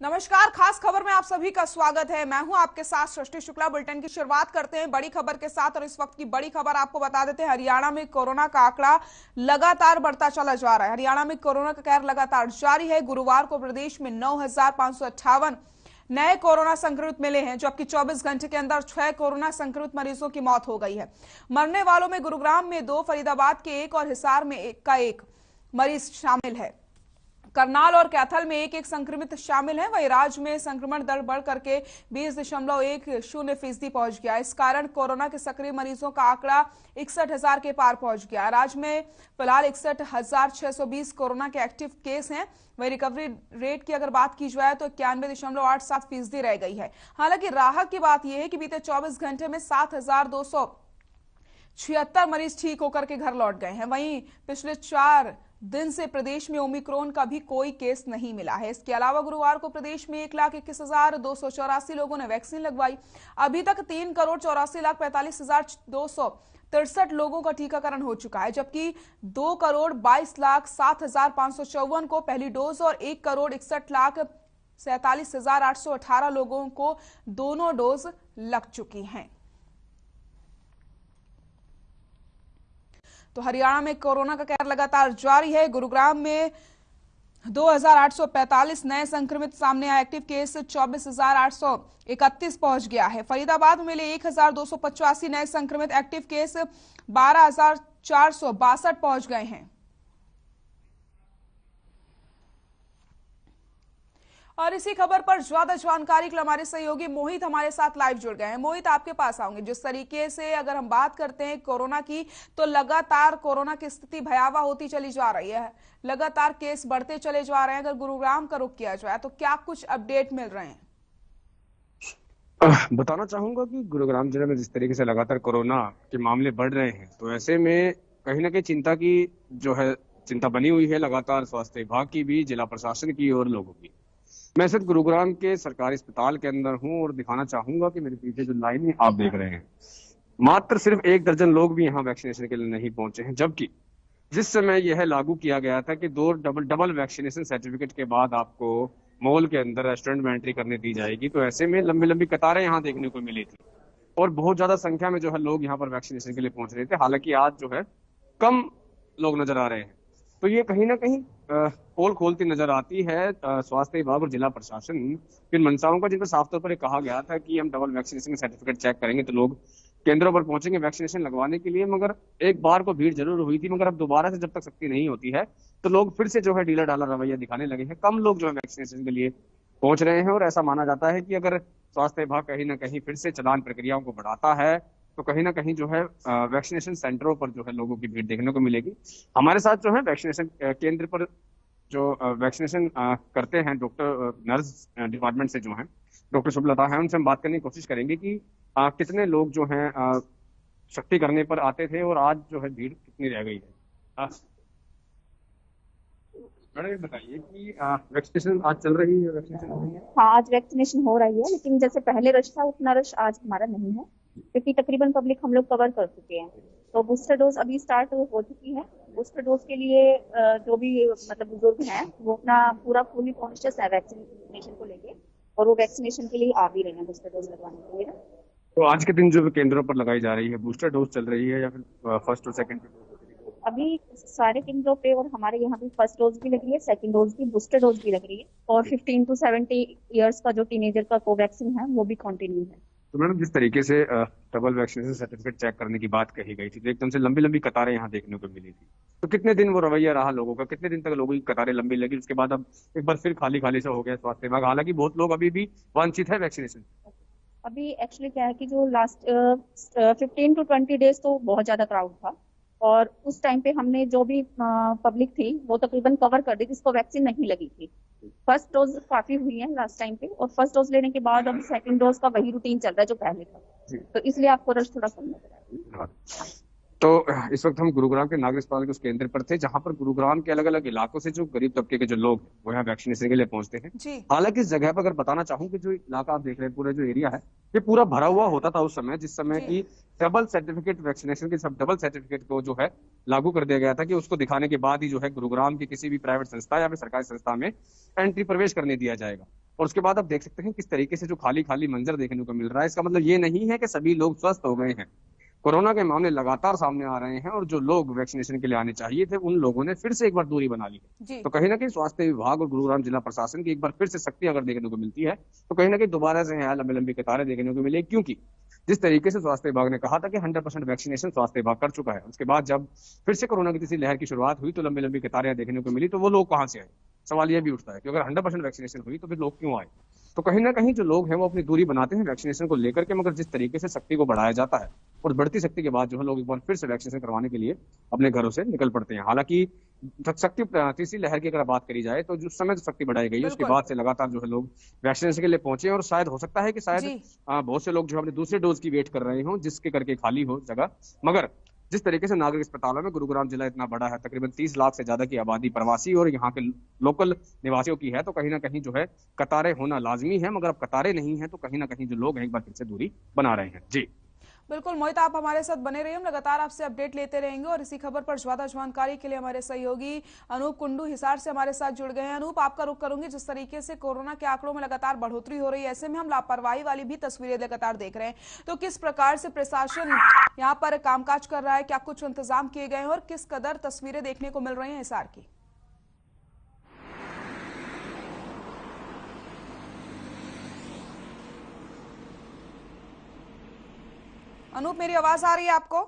नमस्कार, खास खबर में आप सभी का स्वागत है। मैं हूं आपके साथ सृष्टि शुक्ला। बुलेटिन की शुरुआत करते हैं बड़ी खबर के साथ और इस वक्त की बड़ी खबर आपको बता देते हैं। हरियाणा में कोरोना का आंकड़ा लगातार बढ़ता चला जा रहा है। हरियाणा में कोरोना का कहर लगातार जारी है। गुरुवार को प्रदेश में 9,558 नए कोरोना संक्रमित मिले हैं, जबकि 24 घंटे के अंदर 6 कोरोना संक्रमित मरीजों की मौत हो गई है। मरने वालों में गुरुग्राम में 2, फरीदाबाद के 1 और हिसार में 1 मरीज शामिल है। करनाल और कैथल में 1 संक्रमित शामिल है। वहीं राज्य में संक्रमण दर बढ़ करके 20.10% पहुंच गया। इस कारण कोरोना के सक्रिय मरीजों का आंकड़ा 61,000 के पार पहुंच गया। राज्य में फिलहाल 61,620 कोरोना के एक्टिव केस हैं। वहीं रिकवरी रेट की अगर बात की जाए तो 91.87% रह गई है। हालांकि राहत की बात यह है कि बीते 24 घंटे में 7,276 मरीज ठीक होकर के घर लौट गए हैं। वहीं पिछले 4 दिन से प्रदेश में ओमिक्रॉन का भी कोई केस नहीं मिला है। इसके अलावा गुरुवार को प्रदेश में 1,21,284 लोगों ने वैक्सीन लगवाई। अभी तक 3,84,45,263 लोगों का टीकाकरण हो चुका है, जबकि 2,22,07,554 को पहली डोज और 1,61,47,818 लोगों को दोनों डोज लग चुकी हैं। तो हरियाणा में कोरोना का कहर लगातार जारी है। गुरुग्राम में 2,845 नए संक्रमित सामने आए। एक्टिव केस 24,831 पहुंच गया है। फरीदाबाद में मिले 1,285 नए संक्रमित। एक्टिव केस 12,462 पहुंच गए हैं। और इसी खबर पर ज्यादा जानकारी के लिए हमारे सहयोगी मोहित हमारे साथ लाइव जुड़ गए हैं। मोहित, आपके पास आऊंगे। जिस तरीके से अगर हम बात करते हैं कोरोना की, तो लगातार कोरोना की स्थिति भयावह होती चली जा रही है। लगातार केस बढ़ते चले जा रहे हैं। अगर गुरुग्राम का रुख किया जाए तो क्या कुछ अपडेट मिल रहे हैं? बताना चाहूंगा कि गुरुग्राम जिले में जिस तरीके से लगातार कोरोना के मामले बढ़ रहे हैं, तो ऐसे में कहीं ना कहीं चिंता की जो है चिंता बनी हुई है, लगातार स्वास्थ्य विभाग की भी, जिला प्रशासन की और लोगों की। मैं सिर्फ गुरुग्राम के सरकारी अस्पताल के अंदर हूं और दिखाना चाहूंगा कि मेरे पीछे जो लाइन आप देख रहे हैं, मात्र सिर्फ 1 दर्जन लोग भी यहाँ वैक्सीनेशन के लिए नहीं पहुंचे हैं। जबकि जिस समय यह लागू किया गया था कि 2 डबल वैक्सीनेशन सर्टिफिकेट के बाद आपको मॉल के अंदर, रेस्टोरेंट में एंट्री करने दी जाएगी, तो ऐसे में लंबी लंबी कतारें यहाँ देखने को मिली थी और बहुत ज्यादा संख्या में जो है लोग यहाँ पर वैक्सीनेशन के लिए पहुंच रहे थे। हालांकि आज जो है कम लोग नजर आ रहे हैं, तो ये कहीं ना कहीं पोल खोलती नजर आती है स्वास्थ्य विभाग और जिला प्रशासन किन मंशाओं का, जिन पर साफ तौर पर कहा गया था कि हम डबल वैक्सीनेशन सर्टिफिकेट चेक करेंगे तो लोग केंद्रों पर पहुंचेंगे वैक्सीनेशन लगवाने के लिए। मगर एक बार को भीड़ जरूर हुई थी, मगर अब दोबारा से जब तक सख्ती नहीं होती है तो लोग फिर से जो है ढीला ढाला रवैया दिखाने लगे हैं। कम लोग जो है वैक्सीनेशन के लिए पहुंच रहे हैं और ऐसा माना जाता है कि अगर स्वास्थ्य विभाग कहीं ना कहीं फिर से चलान प्रक्रियाओं को बढ़ाता है तो कहीं ना कहीं जो है वैक्सीनेशन सेंटरों पर जो है लोगों की भीड़ देखने को मिलेगी। हमारे साथ जो है वैक्सीनेशन केंद्र पर जो वैक्सीनेशन करते हैं डॉक्टर, नर्स डिपार्टमेंट से जो है डॉक्टर शुभलता है, उनसे हम बात करने की कोशिश करेंगे कि कितने लोग जो हैं सख्ती करने पर आते थे और आज जो है भीड़ कितनी रह गई है। मैडम बताइए कि वैक्सीनेशन आज चल रही है, वैक्सीनेशन हो रही है? हाँ, आज वैक्सीनेशन हो रही है, लेकिन जैसे पहले रश था उतना रश आज हमारा नहीं है, क्योंकि तकरीबन पब्लिक हम लोग कवर कर चुके हैं। तो बूस्टर डोज अभी स्टार्ट हो चुकी है। बूस्टर डोज के लिए जो भी मतलब बुजुर्ग हैं वो अपना पूरा फुली कॉन्शियस है वैक्सीनेशन को लेके, और वो वैक्सीनेशन के लिए आ भी रहे हैं बूस्टर डोज लगवाने के लिए। तो आज के दिन जो केंद्रों पर लगाई जा रही है, बूस्टर डोज चल रही है या फिर फर्स्ट और सेकंड? अभी सारे केंद्रों पे और हमारे यहाँ भी फर्स्ट डोज भी लग रही है, सेकंड डोज भी, बूस्टर डोज भी लग रही है, और 15 to 70 ईयर्स का जो टीनेजर का कोवैक्सीन है वो भी कंटिन्यू है। तो मैडम जिस तरीके से डबल वैक्सीनेशन सर्टिफिकेट चेक करने की बात कही गई थी, तो एकदम से लंबी लंबी कतारें यहाँ देखने को मिली थी, तो कितने दिन वो रवैया रहा लोगों का? कितने दिन तक लोगों की कतारें लंबी लगी? उसके बाद अब एक बार फिर खाली खाली सा हो गया स्वास्थ्य विभाग, हालांकि बहुत लोग अभी भी वांछित है वैक्सीनेशन। अभी एक्चुअली क्या है कि जो लास्ट 15 to 20 डेज तो बहुत ज्यादा क्राउड था, और उस टाइम पे हमने जो भी पब्लिक थी वो तकरीबन कवर कर दी जिसको वैक्सीन नहीं लगी थी। फर्स्ट डोज काफी हुई है लास्ट टाइम पे, और फर्स्ट डोज लेने के बाद अब सेकंड डोज का वही रूटीन चल रहा है जो पहले था, तो इसलिए आपको रश थोड़ा कम लग रहा है। तो इस वक्त हम गुरुग्राम के नागरिक अस्पताल के उस केंद्र पर थे जहां पर गुरुग्राम के अलग अलग इलाकों से जो गरीब तबके के जो लोग वो यहाँ वैक्सीनेशन के लिए पहुंचते हैं। हालांकि इस जगह पर अगर बताना चाहूँ कि जो इलाका आप देख रहे हैं, पूरा जो एरिया है, ये पूरा भरा हुआ होता था उस समय, जिस समय की डबल सर्टिफिकेट वैक्सीनेशन के सब डबल सर्टिफिकेट को जो है लागू कर दिया गया था कि उसको दिखाने के बाद ही जो है गुरुग्राम की किसी भी प्राइवेट संस्था या फिर सरकारी संस्था में एंट्री प्रवेश करने दिया जाएगा। और उसके बाद आप देख सकते हैं किस तरीके से जो खाली खाली मंजर देखने को मिल रहा है। इसका मतलब ये नहीं है कि सभी लोग स्वस्थ हो गए हैं। कोरोना के मामले लगातार सामने आ रहे हैं और जो लोग वैक्सीनेशन के लिए आने चाहिए थे उन लोगों ने फिर से एक बार दूरी बना ली है। जी तो कहीं ना कहीं स्वास्थ्य विभाग और गुरुग्राम जिला प्रशासन की एक बार फिर से सख्ती अगर देखने को मिलती है तो कहीं ना कहीं दोबारा से यहाँ लंबी लंबी कतारें देखने को मिले, क्योंकि जिस तरीके से स्वास्थ्य विभाग ने कहा था कि 100% वैक्सीनेशन स्वास्थ्य विभाग कर चुका है, उसके बाद जब फिर से कोरोना की तीसरी लहर की शुरुआत हुई तो लंबी लंबी कतारें देखने को मिली। तो वो लोग कहां से आए? सवाल यह भी उठता है कि अगर 100% वैक्सीनेशन हुई तो फिर लोग क्यों आए? तो कहीं ना कहीं जो लोग हैं वो अपनी दूरी बनाते हैं वैक्सीनेशन को लेकर के, मगर जिस तरीके से शक्ति को बढ़ाया जाता है और बढ़ती शक्ति के बाद जो है लोग एक बार फिर से वैक्सीनेशन करवाने के लिए अपने घरों से निकल पड़ते हैं। हालांकि शक्ति तीसरी लहर की अगर बात करी जाए तो जो समय तो शक्ति बढ़ाई गई, उसके बिल्कुल बाद से लगातार जो है लोग वैक्सीनेशन के लिए पहुंचे और शायद हो सकता है कि शायद जी बहुत से लोग जो अपने दूसरे डोज की वेट कर रहे हों जिसके करके खाली हो जगह। मगर जिस तरीके से नागरिक अस्पतालों में गुरुग्राम जिला इतना बड़ा है, तकरीबन 30 लाख से ज्यादा की आबादी प्रवासी और यहाँ के लोकल निवासियों की है, तो कहीं ना कहीं जो है कतारें होना लाजमी है। मगर अब कतारें नहीं है तो कहीं ना कहीं जो लोग हैं एक बार फिर से दूरी बना रहे हैं। जी बिल्कुल मोहित, आप हमारे साथ बने रहिए, हम लगातार आपसे अपडेट लेते रहेंगे। और इसी खबर पर ज्यादा जानकारी के लिए हमारे सहयोगी अनूप कुंडू हिसार से हमारे साथ जुड़ गए हैं। अनूप, आपका रुख करूंगी, जिस तरीके से कोरोना के आंकड़ों में लगातार बढ़ोतरी हो रही है, ऐसे में हम लापरवाही वाली भी तस्वीरें लगातार देख रहे हैं, तो किस प्रकार से प्रशासन यहाँ पर कामकाज कर रहा है, क्या कुछ इंतजाम किए गए हैं और किस कदर तस्वीरें देखने को मिल रही हैं हिसार की? अनूप, मेरी आवाज आ रही है आपको?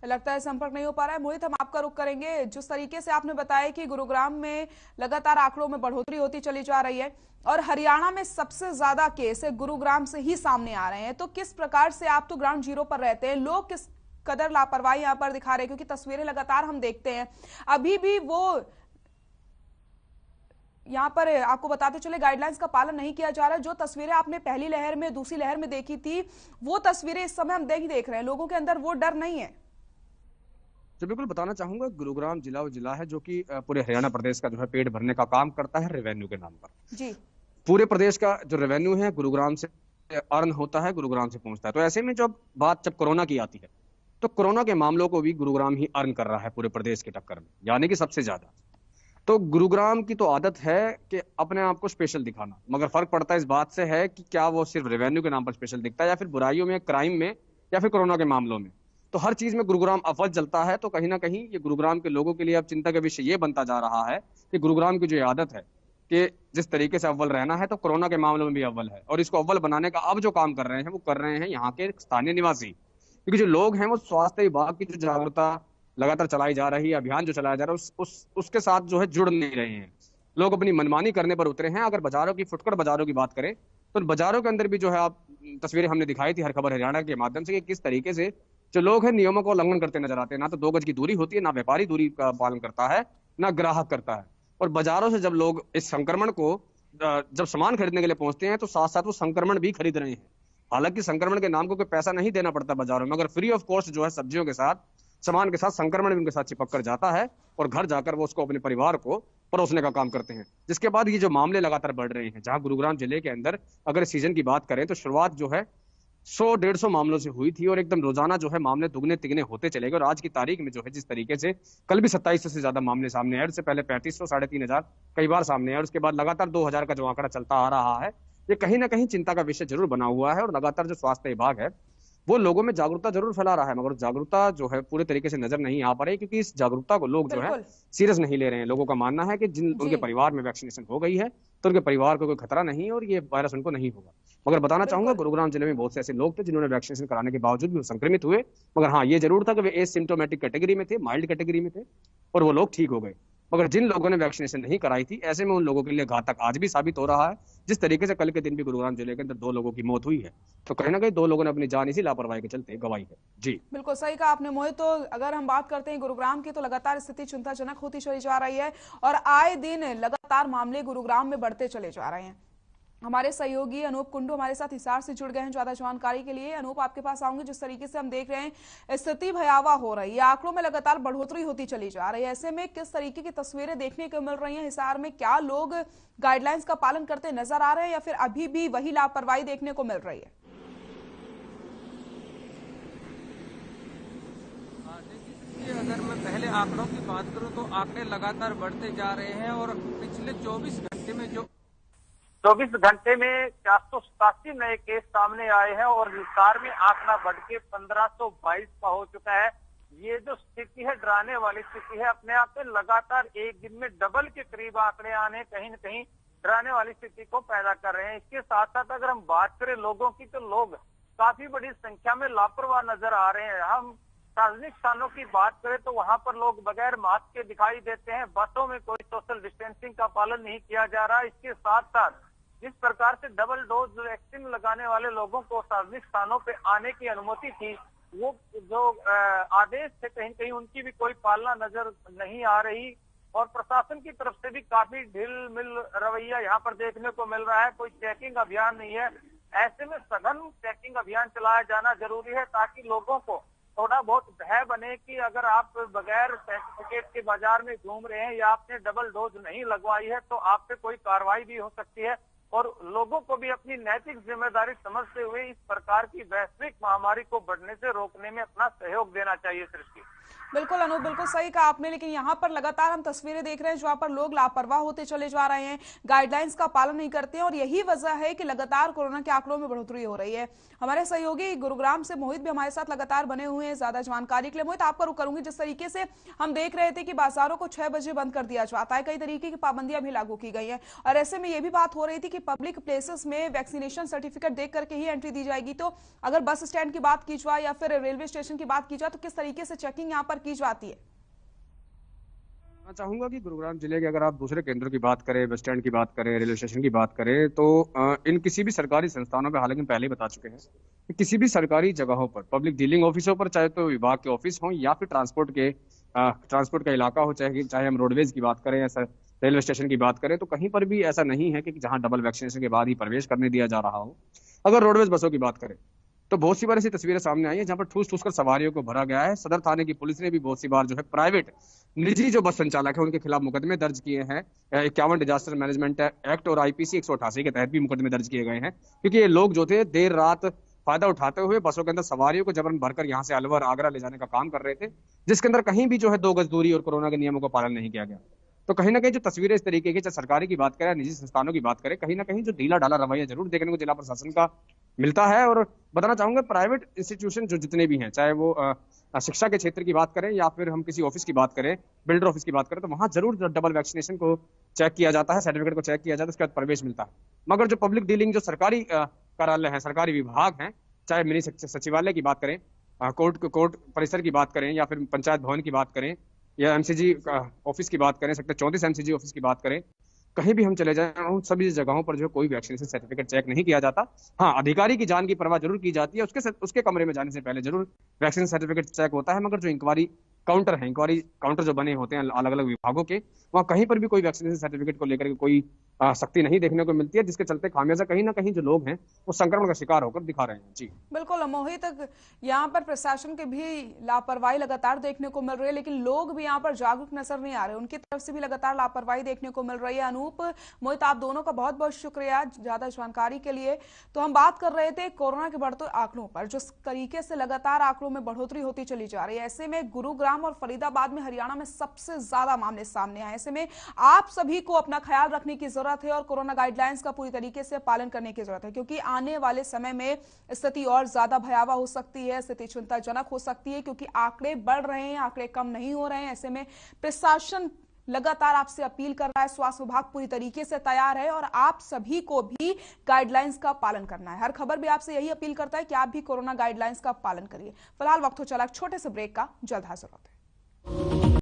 लगता है संपर्क नहीं हो पा रहा है। मोहित, हम आपका रुख करेंगे। जिस तरीके से आपने बताया कि गुरुग्राम में लगातार आंकड़ों में बढ़ोतरी होती चली जा रही है और हरियाणा में सबसे ज्यादा केस गुरुग्राम से ही सामने आ रहे हैं, तो किस प्रकार से, आप तो ग्राउंड जीरो पर रहते हैं, लोग किस कदर लापरवाही यहाँ पर दिखा रहे हैं? क्योंकि तस्वीरें लगातार हम देखते हैं, अभी भी वो यहाँ पर आपको बताते चले गाइडलाइंस का पालन नहीं किया जा रहा है। जो तस्वीरें आपने पहली लहर में, दूसरी लहर में देखी थी, वो तस्वीरें इस समय हम देख रहे हैं। लोगों के अंदर वो डर नहीं है। तो बिल्कुल बताना चाहूंगा, गुरुग्राम जिला वो जिला है जो कि पूरे हरियाणा प्रदेश का जो है पेट भरने का काम करता है रेवेन्यू के नाम पर। जी पूरे प्रदेश का जो रेवेन्यू है गुरुग्राम से अर्न होता है, गुरुग्राम से पहुंचता है। तो ऐसे में जब कोरोना की आती है तो कोरोना के मामलों को भी गुरुग्राम ही अर्न कर रहा है पूरे प्रदेश के टक्कर में, यानी कि सबसे ज्यादा। तो गुरुग्राम की तो आदत है कि अपने आप को स्पेशल दिखाना, मगर फर्क पड़ता है इस बात से है कि क्या वो सिर्फ रेवेन्यू के नाम पर स्पेशल दिखता है या फिर बुराइयों में, क्राइम में, या फिर कोरोना के मामलों में। तो हर चीज में गुरुग्राम अव्वल चलता है। तो कहीं ना कहीं ये गुरुग्राम के लोगों के लिए अब चिंता का विषय ये बनता जा रहा है कि गुरुग्राम की जो आदत है कि जिस तरीके से अव्वल रहना है, तो कोरोना के मामलों में भी अव्वल है। और इसको अव्वल बनाने का अब जो काम कर रहे हैं वो कर रहे हैं यहाँ के स्थानीय निवासी, क्योंकि जो लोग हैं वो स्वास्थ्य विभाग की जो जागरूकता लगातार चलाई जा रही है, अभियान जो चलाया जा रहा है, उसके साथ जो है जुड़ नहीं रहे हैं। लोग अपनी मनमानी करने पर उतरे हैं। अगर बाजारों की, फुटकर बाजारों की बात करें तो बाजारों के अंदर भी जो है, आप तस्वीरें हमने दिखाई थी हर खबर हरियाणा के माध्यम से, कि किस तरीके से जो लोग हैं नियमों को उल्लंघन करते नजर आते हैं। ना तो 2 गज की दूरी होती है, ना व्यापारी दूरी का पालन करता है, ना ग्राहक करता है। और बाजारों से जब लोग इस संक्रमण को जब सामान खरीदने के लिए पहुंचते हैं तो साथ साथ वो संक्रमण भी खरीद रहे हैं। हालांकि संक्रमण के नाम को कोई पैसा नहीं देना पड़ता बाजारों में, मगर फ्री ऑफ कॉस्ट जो है सब्जियों के साथ, सामान के साथ संक्रमण भी उनके साथ चिपक कर जाता है और घर जाकर वो उसको अपने परिवार को परोसने का काम करते हैं। जिसके बाद ये जो मामले लगातार बढ़ रहे हैं, जहां गुरुग्राम जिले के अंदर अगर सीजन की बात करें तो शुरुआत जो है 100-150 मामलों से हुई थी और एकदम रोजाना जो है मामले दुगने तिगने होते चले गए। और आज की तारीख में जो है जिस तरीके से कल भी 2700 से ज्यादा मामले सामने आए, उससे पहले 3500, 3500 कई बार सामने आए, और उसके बाद लगातार 2000 का जो आंकड़ा चलता आ रहा है, ये कहीं ना कहीं चिंता का विषय जरूर बना हुआ है। और लगातार जो स्वास्थ्य विभाग है वो लोगों में जागरूकता जरूर फैला रहा है, मगर जागरूकता जो है पूरे तरीके से नजर नहीं आ पा रही, क्योंकि इस जागरूकता को लोग जो है सीरियस नहीं ले रहे हैं। लोगों का मानना है कि जिन उनके परिवार में वैक्सीनेशन हो गई है तो उनके परिवार को कोई खतरा नहीं और ये वायरस उनको नहीं होगा। मगर बताना चाहूंगा, गुरुग्राम जिले में बहुत से ऐसे लोग थे जिन्होंने वैक्सीनेशन कराने के बावजूद भी संक्रमित हुए, मगर हाँ ये जरूर था कि वे एसिम्प्टोमेटिक कैटेगरी में थे, माइल्ड कैटेगरी में थे, और वो लोग ठीक हो गए। मगर जिन लोगों ने वैक्सीनेशन नहीं कराई थी, ऐसे में उन लोगों के लिए घातक आज भी साबित हो रहा है। जिस तरीके से कल के दिन भी गुरुग्राम जिले के अंदर 2 लोगों की मौत हुई है, तो कहीं ना कहीं 2 लोगों ने अपनी जान इसी लापरवाही के चलते गंवाई है। जी बिल्कुल सही कहा आपने मोहित। तो अगर हम बात करते हैं गुरुग्राम की, तो लगातार स्थिति चिंताजनक होती चली जा रही है और आए दिन लगातार मामले गुरुग्राम में बढ़ते चले जा रहे हैं। हमारे सहयोगी अनूप कुंडू हमारे साथ हिसार से जुड़ गए हैं ज्यादा जानकारी के लिए। अनूप, आपके पास आऊंगे। जिस तरीके से हम देख रहे हैं स्थिति भयावह हो रही है, आंकड़ों में लगातार बढ़ोतरी होती चली जा रही है, ऐसे में किस तरीके की तस्वीरें देखने को मिल रही हैं हिसार में? क्या लोग गाइडलाइंस का पालन करते नजर आ रहे हैं या फिर अभी भी वही लापरवाही देखने को मिल रही है? देखिए, अगर मैं पहले आंकड़ों की बात करूं तो आंकड़े लगातार बढ़ते जा रहे हैं और पिछले 24 घंटे में 487 नए केस सामने आए हैं और हिसार में आंकड़ा बढ़ के 1522 का हो चुका है। ये जो स्थिति है डराने वाली स्थिति है, अपने आप में लगातार एक दिन में डबल के करीब आंकड़े आने कहीं न कहीं डराने वाली स्थिति को पैदा कर रहे हैं। इसके साथ साथ अगर हम बात करें लोगों की, तो लोग काफी बड़ी संख्या में लापरवाह नजर आ रहे हैं। हम सार्वजनिक स्थानों की बात करें तो वहां पर लोग बगैर मास्क के दिखाई देते हैं। बसों में कोई सोशल डिस्टेंसिंग का पालन नहीं किया जा रहा। इसके साथ साथ जिस प्रकार से डबल डोज वैक्सीन लगाने वाले लोगों को सार्वजनिक स्थानों पे आने की अनुमति थी, वो जो आदेश थे कहीं कहीं उनकी भी कोई पालना नजर नहीं आ रही और प्रशासन की तरफ से भी काफी ढील मिल रवैया यहाँ पर देखने को मिल रहा है। कोई चेकिंग अभियान नहीं है। ऐसे में सघन चेकिंग अभियान चलाया जाना जरूरी है ताकि लोगों को थोड़ा बहुत भय बने कि अगर आप बगैर सर्टिफिकेट के बाजार में घूम रहे हैं या आपने डबल डोज नहीं लगवाई है तो आप पे कोई कार्रवाई भी हो सकती है। और लोगों को भी अपनी नैतिक जिम्मेदारी समझते हुए इस प्रकार की वैश्विक महामारी को बढ़ने से रोकने में अपना सहयोग देना चाहिए। सृष्टि, बिल्कुल अनूप, बिल्कुल सही कहा आपने। लेकिन यहाँ पर लगातार हम तस्वीरें देख रहे हैं जहाँ पर लोग लापरवाह होते चले जा रहे हैं, गाइडलाइंस का पालन नहीं करते हैं और यही वजह है कि लगातार कोरोना के आंकड़ों में बढ़ोतरी हो रही है। हमारे सहयोगी गुरुग्राम से मोहित भी हमारे साथ लगातार बने हुए हैं ज्यादा जानकारी के लिए। मोहित, आपका रुख करूंगी। जिस तरीके से हम देख रहे थे कि बाजारों को 6 बजे बंद कर दिया जाता है, कई तरीके की पाबंदियां भी लागू की गई हैं और ऐसे में यह भी बात हो रही थी कि पब्लिक प्लेसेस में वैक्सीनेशन सर्टिफिकेट देख करके ही एंट्री दी जाएगी। तो अगर बस स्टैंड की बात की जाए या फिर रेलवे स्टेशन की बात की जाए तो किस तरीके से चेकिंग यहाँ पर की जाती है? मैं चाहूंगा कि गुरुग्राम जिले के अगर आप दूसरे केंद्रों की बात करें, बस स्टैंड की बात करें, रेलवे स्टेशन की बात करें, तो इन किसी भी सरकारी संस्थानों पे, हालांकि पहले ही बता चुके हैं कि किसी भी सरकारी जगहों पर, पब्लिक डीलिंग ऑफिसों पर, चाहे तो विभाग के ऑफिस हों या फिर ट्रांसपोर्ट का इलाका हो, चाहे हम रोडवेज की बात करें या रेलवे स्टेशन की बात करें, तो कहीं पर भी ऐसा नहीं है कि जहां डबल वैक्सीनेशन के बाद ही प्रवेश करने दिया जा रहा हो। अगर रोडवेज बसों की बात करें तो बहुत सी बार ऐसी तस्वीरें सामने आई हैं जहां पर ठूस ठूस कर सवारियों को भरा गया है। सदर थाने की पुलिस ने भी बहुत सी बार जो है प्राइवेट निजी जो बस संचालक है उनके खिलाफ मुकदमे दर्ज किए हैं। 51 डिजास्टर मैनेजमेंट एक्ट और IPC 188 के तहत भी मुकदमे दर्ज किए गए हैं, क्योंकि ये लोग जो थे देर रात फायदा उठाते हुए बसों के अंदर सवारियों को जबरन भरकर यहाँ से अलवर, आगरा ले जाने का काम कर रहे थे, जिसके अंदर कहीं भी जो है 2 गज दूरी और कोरोना के नियमों का पालन नहीं किया गया। तो कहीं ना कहीं जो तस्वीरें इस तरीके की, चाहे सरकारी की बात करें, निजी संस्थानों की बात करें, कहीं ना कहीं जो ढीला ढाला रवैया जरूर देखने को जिला प्रशासन का मिलता है। और बताना चाहूंगा प्राइवेट इंस्टीट्यूशन जो जितने भी हैं, चाहे वो शिक्षा के क्षेत्र की बात करें या फिर हम किसी ऑफिस की बात करें, बिल्डर ऑफिस की बात करें, तो वहां जरूर डबल वैक्सीनेशन को चेक किया जाता है, सर्टिफिकेट को चेक किया जाता है, उसके बाद प्रवेश मिलता है। मगर जो पब्लिक डीलिंग, जो सरकारी कार्यालय है, सरकारी विभाग हैं, चाहे मिनी सचिवालय की बात करें, कोर्ट परिसर की बात करें या फिर पंचायत भवन की बात करें या MCG ऑफिस की बात करें, सेक्टर 34 MCG ऑफिस की बात करें, कहीं भी हम चले जाएं, उन सभी जगहों पर जो कोई वैक्सीनेशन सर्टिफिकेट चेक नहीं किया जाता। हाँ, अधिकारी की जान की परवाह जरूर की जाती है, उसके कमरे में जाने से पहले जरूर वैक्सीन सर्टिफिकेट चेक होता है। मगर जो इंक्वायरी काउंटर जो बने होते हैं अलग अलग विभागों के, वहाँ कहीं पर भी कोई वैक्सीनेशन सर्टिफिकेट को लेकर के कोई सख्ती नहीं देखने को मिलती है, जिसके चलते खामियाजा कहीं ना कहीं जो लोग हैं वो संक्रमण का शिकार होकर दिखा रहे हैं। जी बिल्कुल मोहित, यहाँ पर प्रशासन के भी लापरवाही लगातार देखने को मिल रही है, लेकिन लोग भी यहाँ पर जागरूक नजर नहीं आ रहे, उनकी तरफ से भी लगातार लापरवाही देखने को मिल रही है। अनूप, मोहित, आप दोनों का बहुत बहुत शुक्रिया ज्यादा जानकारी के लिए। तो हम बात कर रहे थे कोरोना के बढ़ते आंकड़ों पर, जिस तरीके से लगातार आंकड़ों में बढ़ोतरी होती चली जा रही है, ऐसे में गुरुग्राम और फरीदाबाद में, हरियाणा में सबसे ज्यादा मामले सामने आए। ऐसे में आप सभी को अपना ख्याल रखने की जरूरत है और कोरोना गाइडलाइंस का पूरी तरीके से पालन करने की जरूरत है, क्योंकि आने वाले समय में स्थिति और ज्यादा भयावह हो सकती है, स्थिति चिंताजनक हो सकती है, क्योंकि आंकड़े बढ़ रहे हैं, आंकड़े कम नहीं हो रहे हैं। ऐसे में प्रशासन लगातार आपसे अपील कर रहा है, स्वास्थ्य विभाग पूरी तरीके से तैयार है और आप सभी को भी गाइडलाइंस का पालन करना है। हर खबर भी आपसे यही अपील करता है कि आप भी कोरोना गाइडलाइंस का पालन करिए। फिलहाल वक्त हो चला छोटे से ब्रेक का, जल्द हाजिर होते हैं।